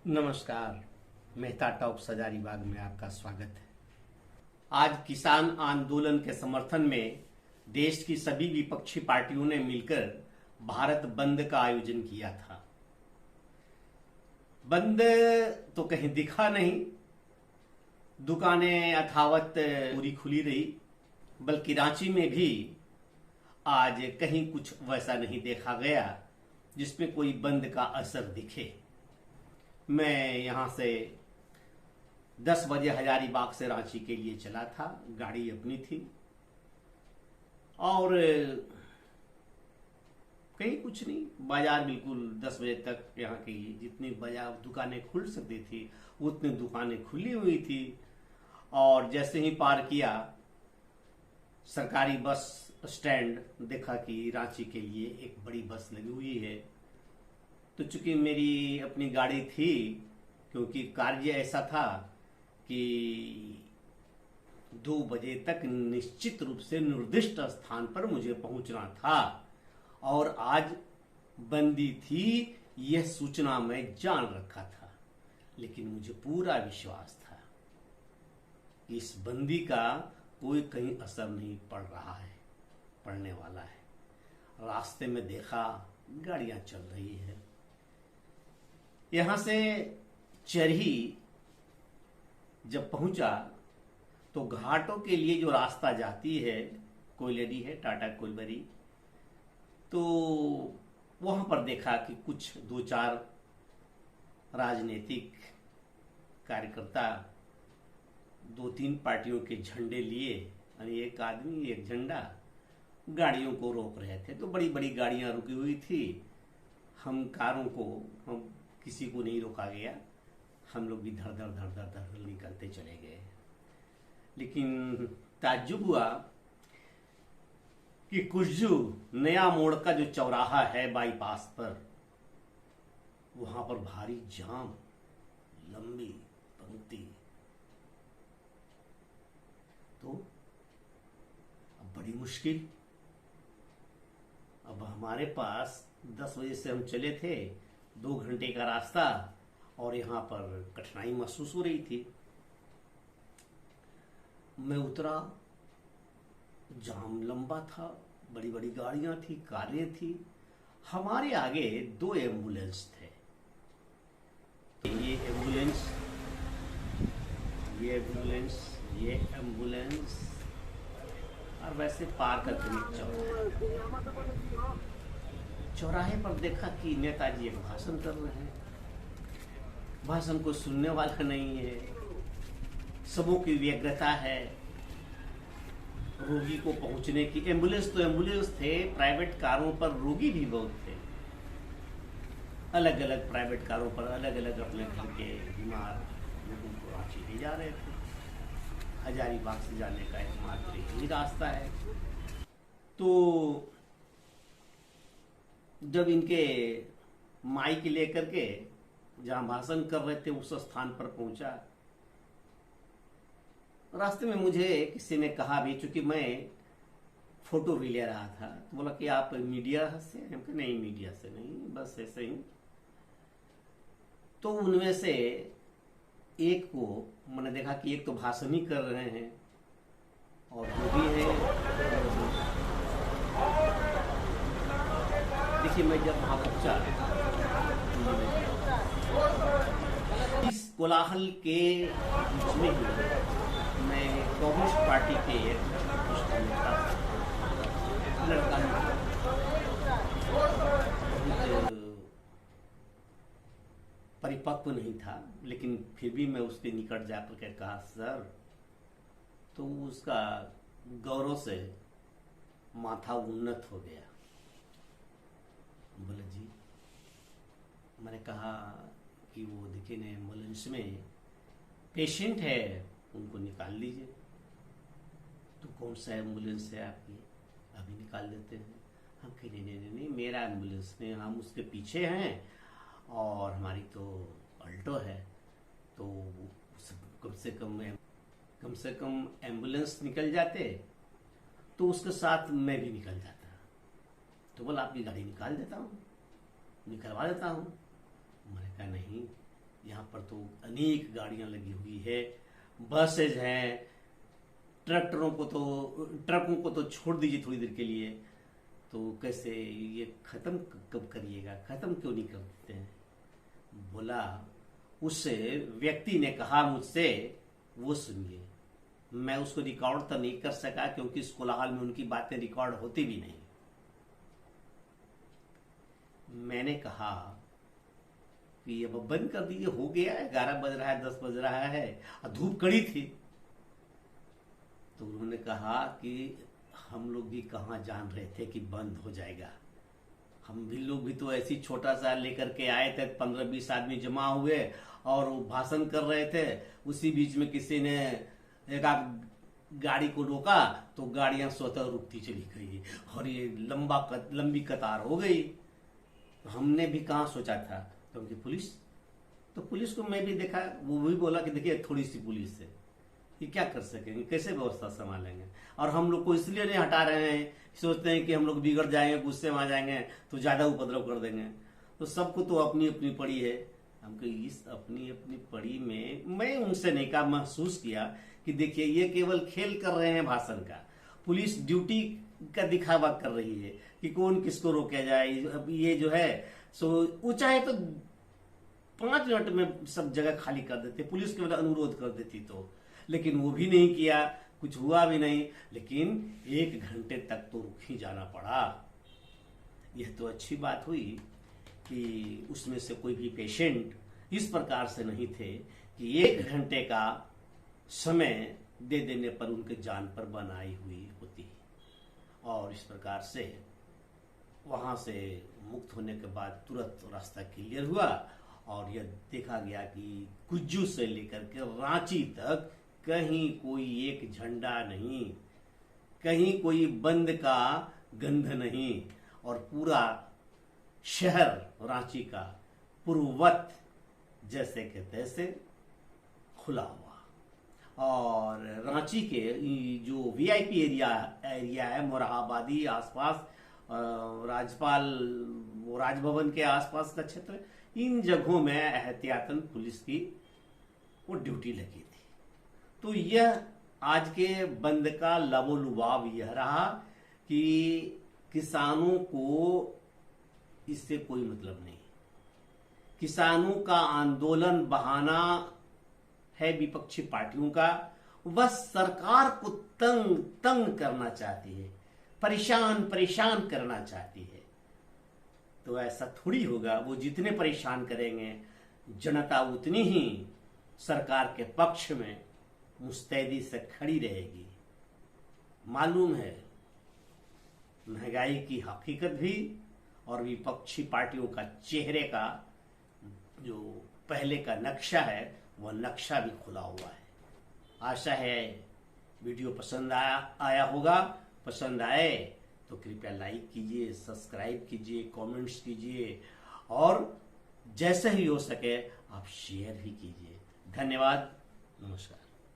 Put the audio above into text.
नमस्कार। मेहता टॉप हजारीबाग में आपका स्वागत है। आज किसान आंदोलन के समर्थन में देश की सभी विपक्षी पार्टियों ने मिलकर भारत बंद का आयोजन किया था। बंद तो कहीं दिखा नहीं, दुकानें यथावत पूरी खुली रही, बल्कि रांची में भी आज कहीं कुछ वैसा नहीं देखा गया जिसमें कोई बंद का असर दिखे। मैं यहां से 10 बजे हजारीबाग से रांची के लिए चला था, गाड़ी अपनी थी और कहीं कुछ नहीं, बाजार बिल्कुल 10 बजे तक यहाँ की जितनी बाजार दुकानें खुल सकती थी उतनी दुकानें खुली हुई थी। और जैसे ही पार किया सरकारी बस स्टैंड, देखा कि रांची के लिए एक बड़ी बस लगी हुई है। तो चूंकि मेरी अपनी गाड़ी थी, क्योंकि कार्य ऐसा था कि 2 बजे तक निश्चित रूप से निर्दिष्ट स्थान पर मुझे पहुंचना था और आज बंदी थी, यह सूचना मैं जान रखा था। लेकिन मुझे पूरा विश्वास था कि इस बंदी का कोई कहीं असर नहीं पड़ रहा है, पड़ने वाला है। रास्ते में देखा गाड़ियां चल रही है। यहां से चरही जब पहुंचा तो घाटों के लिए जो रास्ता जाती है, कोयलरी है, टाटा कोलबरी, तो वहां पर देखा कि कुछ 2-4 राजनीतिक कार्यकर्ता 2-3 पार्टियों के झंडे लिए, यानी एक आदमी एक झंडा, गाड़ियों को रोक रहे थे। तो बड़ी बड़ी गाड़ियां रुकी हुई थी। हम किसी को नहीं रोका गया, हम लोग भी धड़ धड़ धड़ धड़ धड़ निकलते चले गए। लेकिन ताज्जुब हुआ कि कुछ नया मोड़ का जो चौराहा है बाईपास पर, वहां पर भारी जाम, लंबी पंक्ति। तो अब बड़ी मुश्किल। अब हमारे पास 10 बजे से हम चले थे, 2 घंटे का रास्ता, और यहां पर कठिनाई महसूस हो रही थी। मैं उतरा, जाम लंबा था, बड़ी बड़ी गाड़ियां थी, कारें थी। हमारे आगे 2 एम्बुलेंस थे। ये एम्बुलेंस, ये एम्बुलेंस, ये एम्बुलेंस, और वैसे पार करके चौराहे पर देखा कि नेताजी एक भाषण कर रहे हैं। भाषण को सुनने वाला नहीं है, सबों की व्यग्रता है रोगी को पहुंचने की। एम्बुलेंस तो एम्बुलेंस थे, प्राइवेट कारों पर रोगी भी बहुत थे। अलग अलग प्राइवेट कारों पर अलग अलग अपने घर के बीमार लोगों को रांची ले जा रहे थे। हजारीबाग से जाने का एकमात्र ही रास्ता है। तो जब इनके माइक लेकर के जहां भाषण कर रहे थे उस स्थान पर पहुंचा, रास्ते में मुझे किसी ने कहा भी, चूंकि मैं फोटो भी ले रहा था, तो बोला कि आप मीडिया से हैं? हम कहा नहीं, मीडिया से नहीं, बस ऐसे ही। तो उनमें से एक को मैंने देखा कि एक तो भाषण ही कर रहे हैं और जो भी है। देखिए, मैं जब वहां पहुंचा, इस कोलाहल के बीच में ही मैं कम्युनिस्ट पार्टी के एक लड़का परिपक्व नहीं था, लेकिन फिर भी मैं उसके निकट जाकर के कहा, सर। तो उसका गौरव से माथा उन्नत हो गया। बोले जी। मैंने कहा कि वो देखिए ना, एम्बुलेंस में पेशेंट है, उनको निकाल लीजिए। तो कौन सा एम्बुलेंस है आपकी? अभी निकाल देते हैं। हम कहे नहीं, मेरा एम्बुलेंस नहीं, हम उसके पीछे हैं और हमारी तो अल्टो है। तो कम से कम एम्बुलेंस निकल जाते तो उसके साथ मैं भी निकल जाता। तो बोला आपकी गाड़ी निकाल देता हूँ, निकलवा देता हूँ। मैंने कहा नहीं, यहाँ पर तो अनेक गाड़ियां लगी हुई है, बसेज हैं, ट्रकों को तो छोड़ दीजिए थोड़ी देर के लिए। तो कैसे ये खत्म कब करिएगा, खत्म क्यों नहीं कर देते हैं? बोला, उस व्यक्ति ने कहा मुझसे, वो सुनिए। मैं उसको रिकॉर्ड तो नहीं कर सका क्योंकि इस कोलाहल में उनकी बातें रिकॉर्ड होती भी नहीं। मैंने कहा कि अब बंद कर दीजिए, हो गया, 11 बज रहा है, 10 बज रहा है, और धूप कड़ी थी। तो उन्होंने कहा कि हम लोग भी कहाँ जान रहे थे कि बंद हो जाएगा। हम भी लोग भी तो ऐसी छोटा सा लेकर के आए थे, 15-20 आदमी जमा हुए और वो भाषण कर रहे थे। उसी बीच में किसी ने एक आध गाड़ी को रोका तो गाड़ियां स्वतः रुकती चली गई और ये लंबी कतार हो गई। हमने भी कहाँ सोचा था, क्योंकि पुलिस को मैं भी देखा, वो भी बोला कि देखिए थोड़ी सी पुलिस है, ये क्या कर सकेंगे, कैसे व्यवस्था संभालेंगे। और हम लोग को इसलिए नहीं हटा रहे हैं, सोचते हैं कि हम लोग बिगड़ जाएंगे, गुस्से में आ जाएंगे तो ज्यादा उपद्रव कर देंगे। तो सबको तो अपनी अपनी पड़ी है। हमको इस अपनी अपनी पड़ी में मैं उनसे नहीं कहा, महसूस किया कि देखिए ये केवल खेल कर रहे हैं भाषण का, पुलिस ड्यूटी का दिखावा कर रही है कि कौन किसको रोका जाए। अब ये जो है सो वो चाहे तो 5 मिनट में सब जगह खाली कर देते, पुलिस केवल अनुरोध कर देती तो, लेकिन वो भी नहीं किया, कुछ हुआ भी नहीं। लेकिन 1 घंटे तक तो रुक ही जाना पड़ा। यह तो अच्छी बात हुई कि उसमें से कोई भी पेशेंट इस प्रकार से नहीं थे कि 1 घंटे का समय दे देने पर उनके जान पर बनाई हुई होती। और इस प्रकार से वहां से मुक्त होने के बाद तुरंत रास्ता क्लियर हुआ और यह देखा गया कि कुज्जू से लेकर के रांची तक कहीं कोई एक झंडा नहीं, कहीं कोई बंद का गंध नहीं, और पूरा शहर रांची का पूर्ववत जैसे के तैसे खुला हुआ। और रांची के जो वीआईपी एरिया है, मोरहाबादी आसपास, राजभवन के आसपास का क्षेत्र, इन जगहों में एहतियातन पुलिस की वो ड्यूटी लगी थी। तो यह आज के बंद का लबोलुबाव यह रहा कि किसानों को इससे कोई मतलब नहीं। किसानों का आंदोलन बहाना है विपक्षी पार्टियों का, वह सरकार को तंग करना चाहती है, परेशान करना चाहती है। तो ऐसा थोड़ी होगा, वो जितने परेशान करेंगे जनता उतनी ही सरकार के पक्ष में मुस्तैदी से खड़ी रहेगी। मालूम है महंगाई की हकीकत भी और विपक्षी पार्टियों का चेहरे का जो पहले का नक्शा है वह नक्शा भी खुला हुआ है। आशा है वीडियो पसंद आया होगा। पसंद आए तो कृपया लाइक कीजिए, सब्सक्राइब कीजिए, कमेंट्स कीजिए और जैसे ही हो सके आप शेयर भी कीजिए। धन्यवाद, नमस्कार।